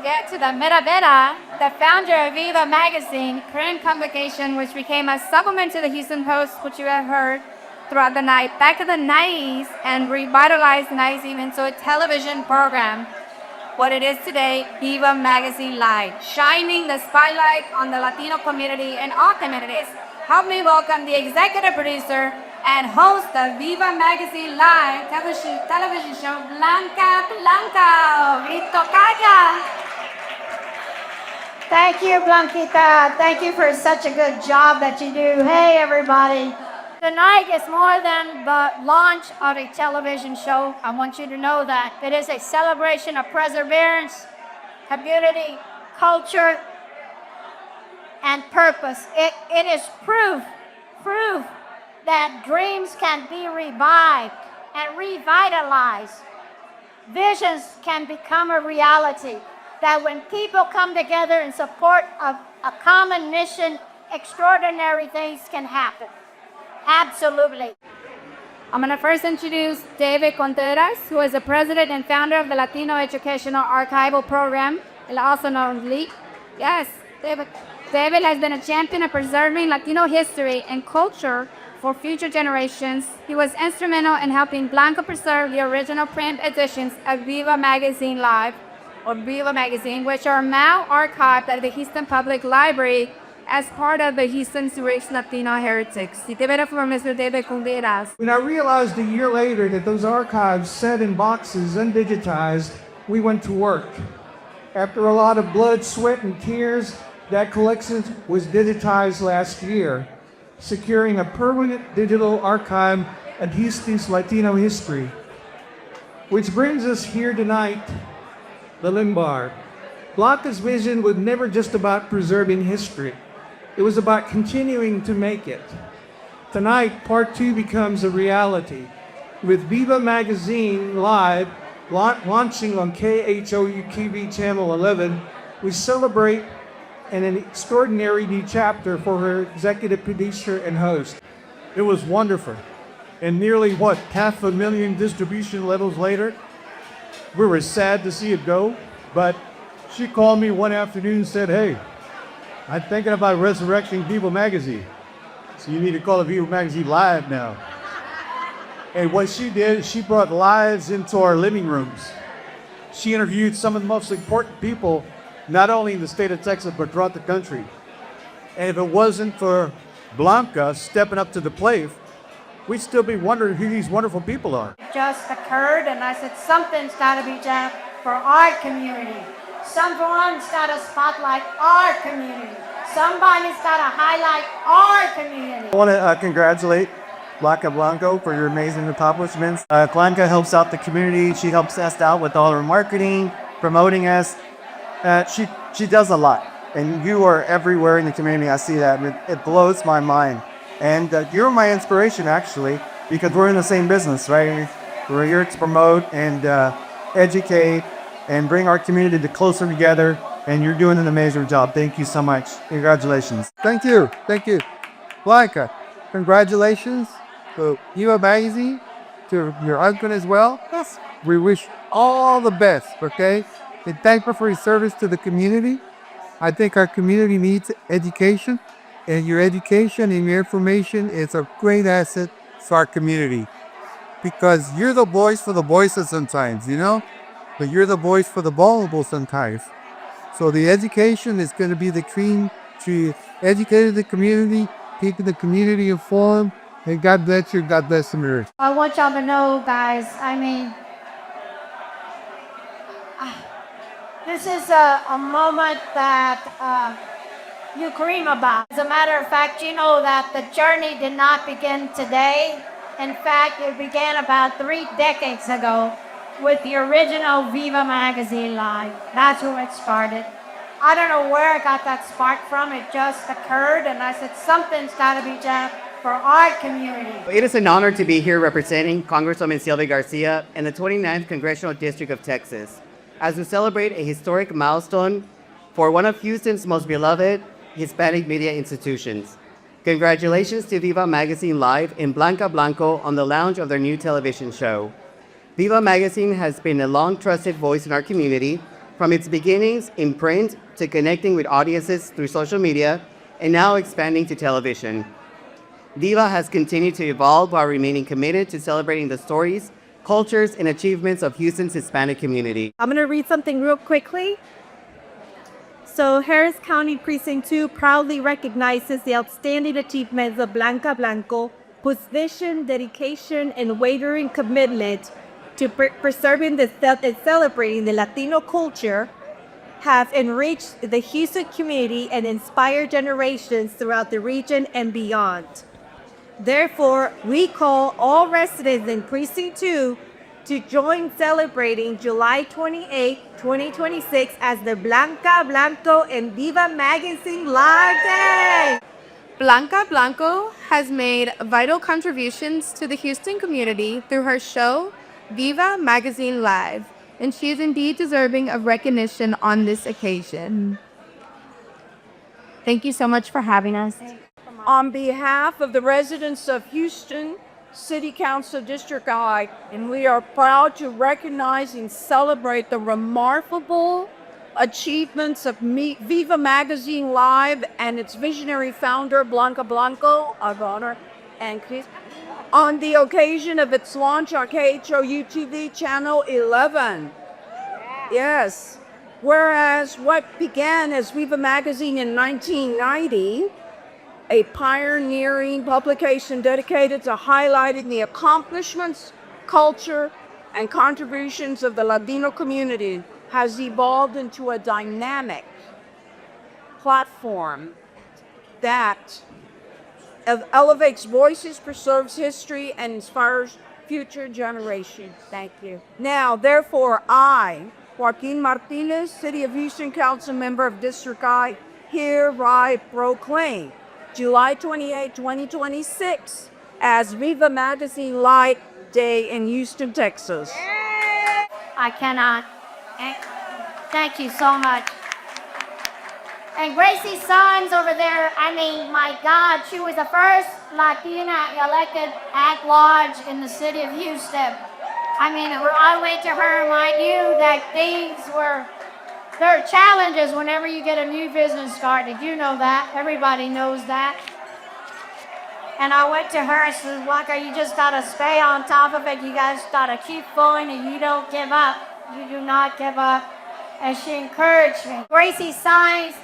get to the Mera Vera, the founder of Viva magazine, current convocation, which became a supplement to the Houston Post, which you have heard throughout the night, back to the 90s, and revitalized the 90s even to a television program. What it is today, Viva Magazine Live, shining the spotlight on the Latino community and all communities. Help me welcome the executive producer and host of Viva Magazine Live television show, Blanca Blanco. Grito Calla. Thank you, Blanquita. Thank you for such a good job that you do. Hey, everybody. Tonight is more than the launch of a television show. I want you to know that. It is a celebration of perseverance, community, culture, and purpose. It is proof that dreams can be revived and revitalized. Visions can become a reality. That when people come together in support of a common mission, extraordinary things can happen. Absolutely. I'm going to first introduce David Contreras, who is the president and founder of the Latino Educational Archival Program, also known as LEAP. Yes, David. David has been a champion of preserving Latino history and culture for future generations. He was instrumental in helping Blanco preserve the original print editions of Viva Magazine Live, or Viva Magazine, which are now archived at the Houston Public Library as part of the Houston's rich Latino heritage. For Mr. David Contreras. When I realized a year later that those archives sat in boxes undigitized, we went to work. After a lot of blood, sweat, and tears, that collection was digitized last year, securing a permanent digital archive of Houston's Latino history. Which brings us here tonight, the Lymbar. Blanca's vision was never just about preserving history. It was about continuing to make it. Tonight, part 2 becomes a reality. With Viva Magazine Live launching on KHOU-TV Channel 11, we celebrate an extraordinary new chapter for her executive producer and host. It was wonderful. And nearly, 500,000 distribution levels later, we were sad to see it go, but she called me one afternoon and said, "Hey, I'm thinking about resurrecting Viva Magazine. So you need to call it Viva Magazine Live now." And what she did, she brought lives into our living rooms. She interviewed some of the most important people, not only in the state of Texas, but throughout the country. And if it wasn't for Blanca stepping up to the plate, we'd still be wondering who these wonderful people are. It just occurred, and I said, something's got to be done for our community. Someone's got to spotlight our community. Somebody's got to highlight our community. I want to congratulate Blanca Blanco for your amazing accomplishments. Blanca helps out the community. She helps us out with all her marketing, promoting us. She does a lot. And you are everywhere in the community. I see that. It blows my mind. And you're my inspiration, actually, because we're in the same business, right? We're here to promote and educate and bring our community closer together, and you're doing an amazing job. Thank you so much. Congratulations. Thank you. Blanca, congratulations to Viva Magazine, to your husband as well. Yes. We wish all the best, okay? And thank you for your service to the community. I think our community needs education, and your education and your information is a great asset for our community, because you're the voice for the voiceless sometimes, but you're the voice for the vulnerable sometimes. So the education is going to be the key to educating the community, keeping the community informed, and God bless you, God bless America. I want y'all to know, guys, this is a moment that you dream about. As a matter of fact, you know that the journey did not begin today. In fact, it began about 3 decades ago with the original Viva Magazine Live. That's where it started. I don't know where I got that spark from. It just occurred, and I said, something's got to be done for our community. It is an honor to be here representing Congresswoman Sylvia Garcia in the 29th Congressional District of Texas, as we celebrate a historic milestone for one of Houston's most beloved Hispanic media institutions. Congratulations to Viva Magazine Live and Blanca Blanco on the launch of their new television show. Viva Magazine has been a long trusted voice in our community, from its beginnings in print to connecting with audiences through social media, and now expanding to television. Viva has continued to evolve while remaining committed to celebrating the stories, cultures, and achievements of Houston's Hispanic community. I'm going to read something real quickly. So Harris County Precinct 2 proudly recognizes the outstanding achievements of Blanca Blanco, whose vision, dedication, and unwavering commitment to preserving and celebrating the Latino culture have enriched the Houston community and inspired generations throughout the region and beyond. Therefore, we call all residents in Precinct 2 to join celebrating July 28, 2026 as the Blanca Blanco and Viva Magazine Live Day. Blanca Blanco has made vital contributions to the Houston community through her show, Viva Magazine Live, and she is indeed deserving of recognition on this occasion. Thank you so much for having us. On behalf of the residents of Houston City Council District I, and we are proud to recognize and celebrate the remarkable achievements of Viva Magazine Live and its visionary founder, Blanca Blanco, of honor, and Chris, on the occasion of its launch on KHOU-TV Channel 11. Yes. Whereas what began as Viva Magazine in 1990, a pioneering publication dedicated to highlighting the accomplishments, culture, and contributions of the Latino community, has evolved into a dynamic platform that elevates voices, preserves history, and inspires future generations. Thank you. Now, therefore, I, Joaquin Martinez, City of Houston Council Member of District I, hereby proclaim July 28, 2026 as Viva Magazine Live Day in Houston, Texas. I cannot. Thank you so much. And Gracie Sons over there, I mean, my God, she was the first Latina elected at-large in the city of Houston. I mean, I went to her and I knew that there are challenges whenever you get a new business started. You know that. Everybody knows that. And I went to her and said, Blanca, you just got to stay on top of it. You guys got to keep going and you don't give up. You do not give up. And she encouraged me. Gracie Sines.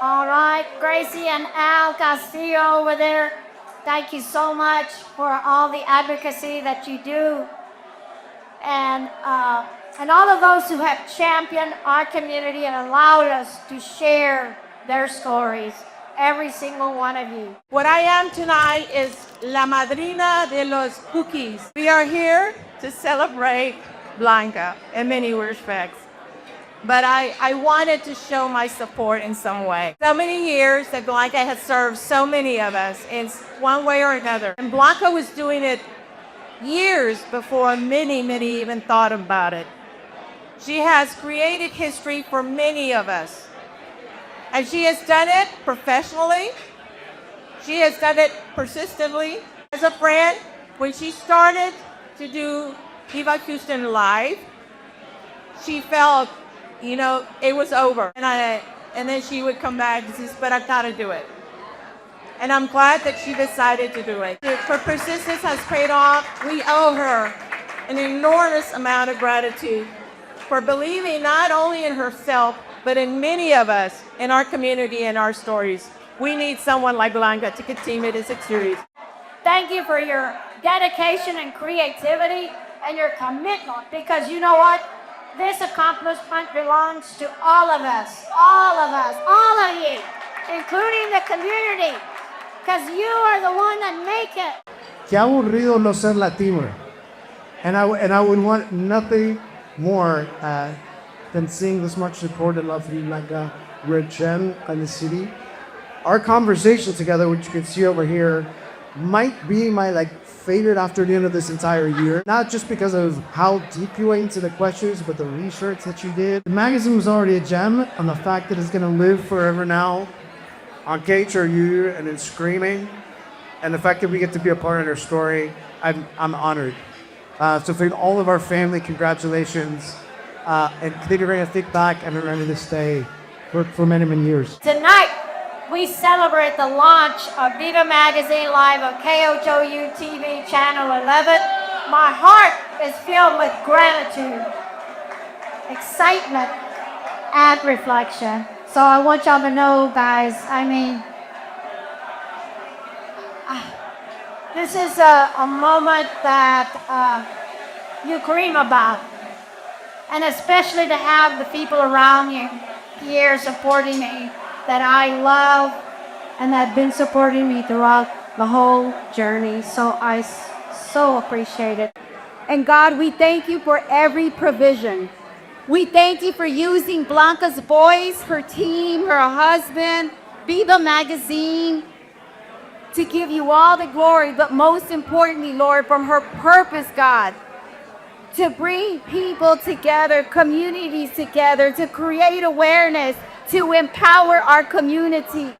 All right. Gracie and Al Castillo over there. Thank you so much for all the advocacy that you do. And all of those who have championed our community and allowed us to share their stories. Every single one of you. What I am tonight is La Madrina de los Cookies. We are here to celebrate Blanca in many respects. But I wanted to show my support in some way. So many years that Blanca has served so many of us in one way or another. And Blanca was doing it years before many even thought about it. She has created history for many of us. And she has done it professionally. She has done it persistently. As a friend, when she started to do Viva Houston Live, she felt, it was over. And then she would come back and say, but I've got to do it. And I'm glad that she decided to do it. Her persistence has paid off. We owe her an enormous amount of gratitude for believing not only in herself, but in many of us, in our community and our stories. We need someone like Blanca to continue this series. Thank you for your dedication and creativity and your commitment, because you know what? This accomplishment belongs to all of us, all of you, including the community, because you are the one that make it. Qué aburrido no ser Latino. And I would want nothing more than seeing this much support and love for you, Blanca. We're a gem in the city. Our conversation together, which you can see over here, might be my favorite afternoon of this entire year. Not just because of how deep you went into the questions, but the research that you did. The magazine was already a gem, and the fact that it's gonna live forever now on KHOU and in streaming, and the fact that we get to be a part of their story, I'm honored. So for all of our family, congratulations. and they're going to think back and remember this day for many, many years. Tonight, we celebrate the launch of Viva Magazine Live on KHOU-TV Channel 11. My heart is filled with gratitude, excitement, and reflection. So I want y'all to know, guys, I mean, this is a moment that you dream about. And especially to have the people around you here supporting me that I love and that have been supporting me throughout the whole journey. So I so appreciate it. And God, we thank you for every provision. We thank you for using Blanca's voice, her team, her husband, Viva Magazine, to give you all the glory, but most importantly, Lord, from her purpose, God, to bring people together, communities together, to create awareness, to empower our community.